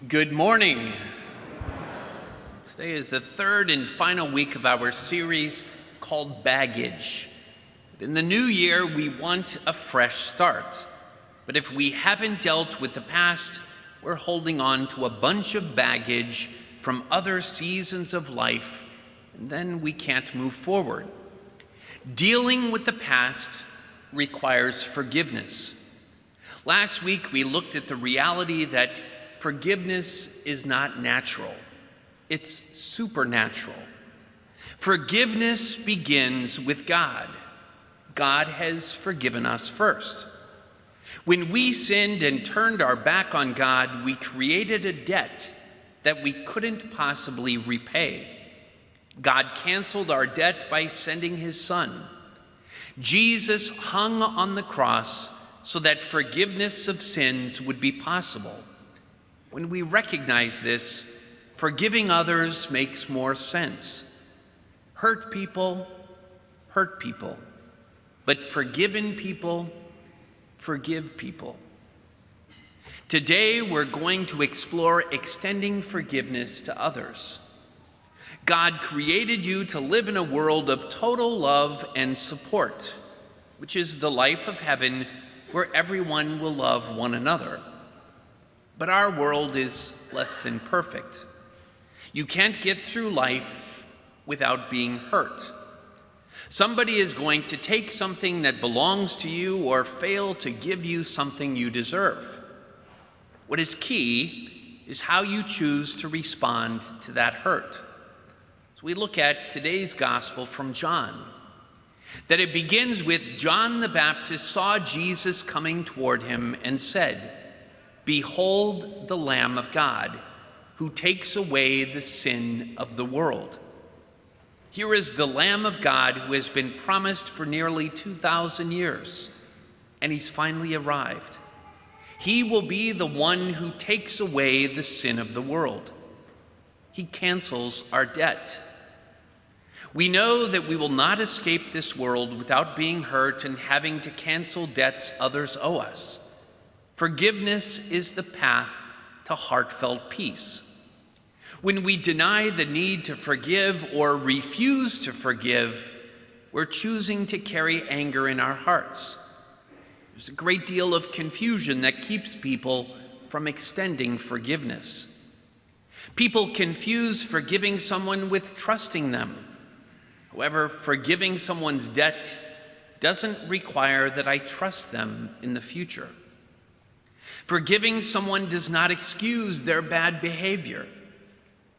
Good morning. Today is the third and final week of our series called Baggage. In the new year, we want a fresh start. But if we haven't dealt with the past, we're holding on to a bunch of baggage from other seasons of life, and then we can't move forward. Dealing with the past requires forgiveness. Last week, we looked at the reality that forgiveness is not natural. It's supernatural. Forgiveness begins with God. God has forgiven us first. When we sinned and turned our back on God, we created a debt that we couldn't possibly repay. God canceled our debt by sending his Son. Jesus hung on the cross so that forgiveness of sins would be possible. When we recognize this, forgiving others makes more sense. Hurt people. But forgiven people, forgive people. Today, we're going to explore extending forgiveness to others. God created you to live in a world of total love and support, which is the life of heaven where everyone will love one another. But our world is less than perfect. You can't get through life without being hurt. Somebody is going to take something that belongs to you or fail to give you something you deserve. What is key is how you choose to respond to that hurt. So we look at today's gospel from John, that it begins with John the Baptist saw Jesus coming toward him and said, "Behold the Lamb of God, who takes away the sin of the world." Here is the Lamb of God who has been promised for nearly 2,000 years, and he's finally arrived. He will be the one who takes away the sin of the world. He cancels our debt. We know that we will not escape this world without being hurt and having to cancel debts others owe us. Forgiveness is the path to heartfelt peace. When we deny the need to forgive or refuse to forgive, we're choosing to carry anger in our hearts. There's a great deal of confusion that keeps people from extending forgiveness. People confuse forgiving someone with trusting them. However, forgiving someone's debt doesn't require that I trust them in the future. Forgiving someone does not excuse their bad behavior.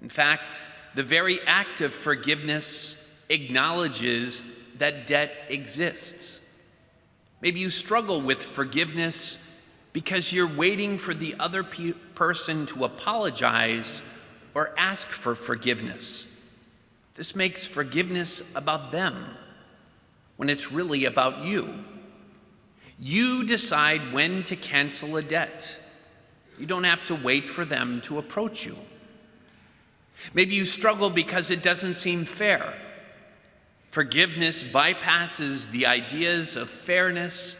In fact, the very act of forgiveness acknowledges that debt exists. Maybe you struggle with forgiveness because you're waiting for the other person to apologize or ask for forgiveness. This makes forgiveness about them when it's really about you. You decide when to cancel a debt. You don't have to wait for them to approach you. Maybe you struggle because it doesn't seem fair. Forgiveness bypasses the ideas of fairness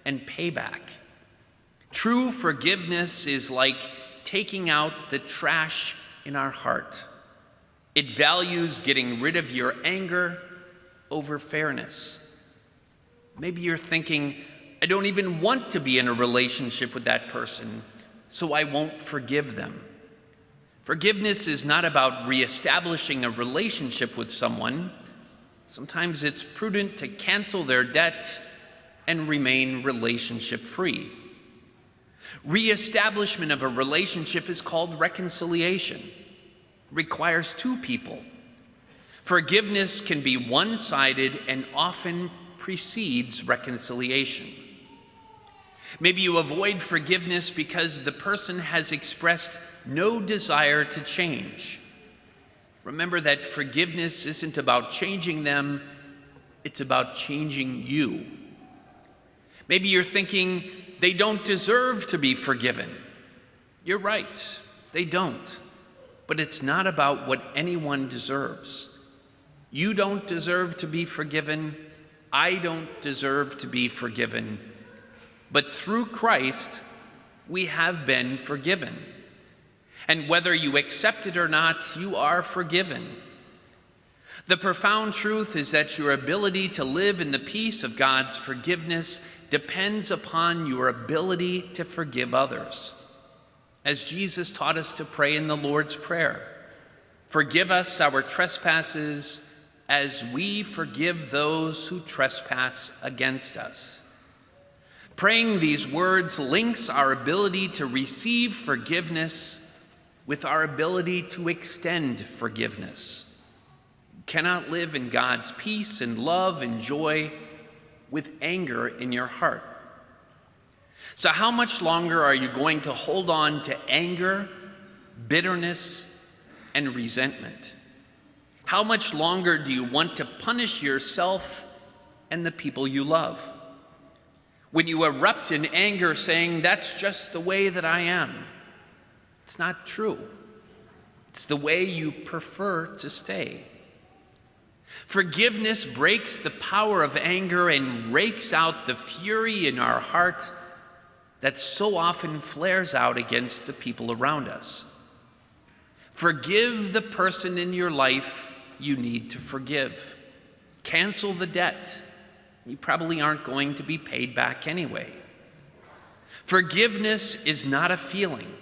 and payback. True forgiveness is like taking out the trash in our heart. It values getting rid of your anger over fairness. Maybe you're thinking, I don't even want to be in a relationship with that person, so I won't forgive them. Forgiveness is not about reestablishing a relationship with someone. Sometimes it's prudent to cancel their debt and remain relationship-free. Reestablishment of a relationship is called reconciliation. It requires two people. Forgiveness can be one-sided and often precedes reconciliation. Maybe you avoid forgiveness because the person has expressed no desire to change. Remember that forgiveness isn't about changing them, it's about changing you. Maybe you're thinking they don't deserve to be forgiven. You're right, they don't. But it's not about what anyone deserves. You don't deserve to be forgiven. I don't deserve to be forgiven. But through Christ, we have been forgiven. And whether you accept it or not, you are forgiven. The profound truth is that your ability to live in the peace of God's forgiveness depends upon your ability to forgive others. As Jesus taught us to pray in the Lord's Prayer, forgive us our trespasses as we forgive those who trespass against us. Praying these words links our ability to receive forgiveness with our ability to extend forgiveness. You cannot live in God's peace and love and joy with anger in your heart. So how much longer are you going to hold on to anger, bitterness, and resentment? How much longer do you want to punish yourself and the people you love? When you erupt in anger saying, "That's just the way that I am," it's not true. It's the way you prefer to stay. Forgiveness breaks the power of anger and rakes out the fury in our heart that so often flares out against the people around us. Forgive the person in your life you need to forgive. Cancel the debt. You probably aren't going to be paid back anyway. Forgiveness is not a feeling.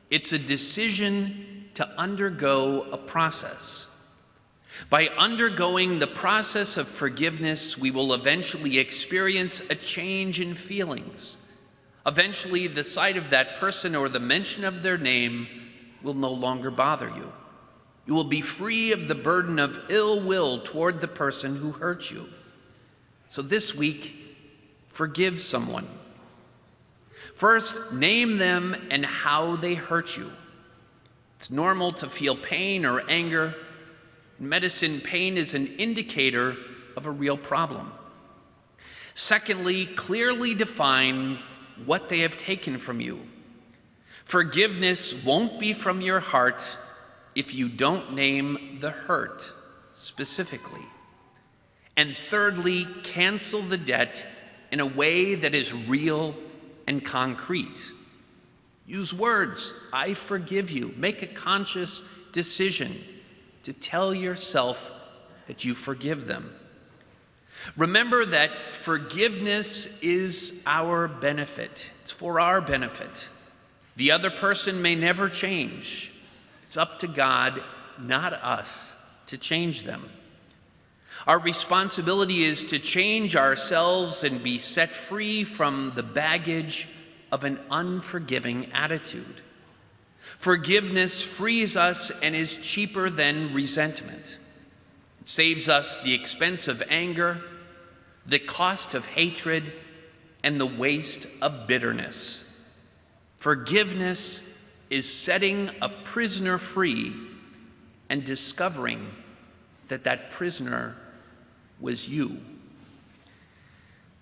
It's a decision to undergo a process. By undergoing the process of forgiveness, we will eventually experience a change in feelings. Eventually, the sight of that person or the mention of their name will no longer bother you. You will be free of the burden of ill will toward the person who hurt you. So this week, forgive someone. First, name them and how they hurt you. It's normal to feel pain or anger. In medicine, pain is an indicator of a real problem. Secondly, clearly define what they have taken from you. Forgiveness won't be from your heart if you don't name the hurt specifically. And thirdly, cancel the debt in a way that is real and concrete. Use words, "I forgive you." Make a conscious decision to tell yourself that you forgive them. Remember that forgiveness is our benefit. It's for our benefit. The other person may never change. It's up to God, not us, to change them. Our responsibility is to change ourselves and be set free from the baggage of an unforgiving attitude. Forgiveness frees us and is cheaper than resentment. It saves us the expense of anger, the cost of hatred, and the waste of bitterness. Forgiveness is setting a prisoner free and discovering that that prisoner was you.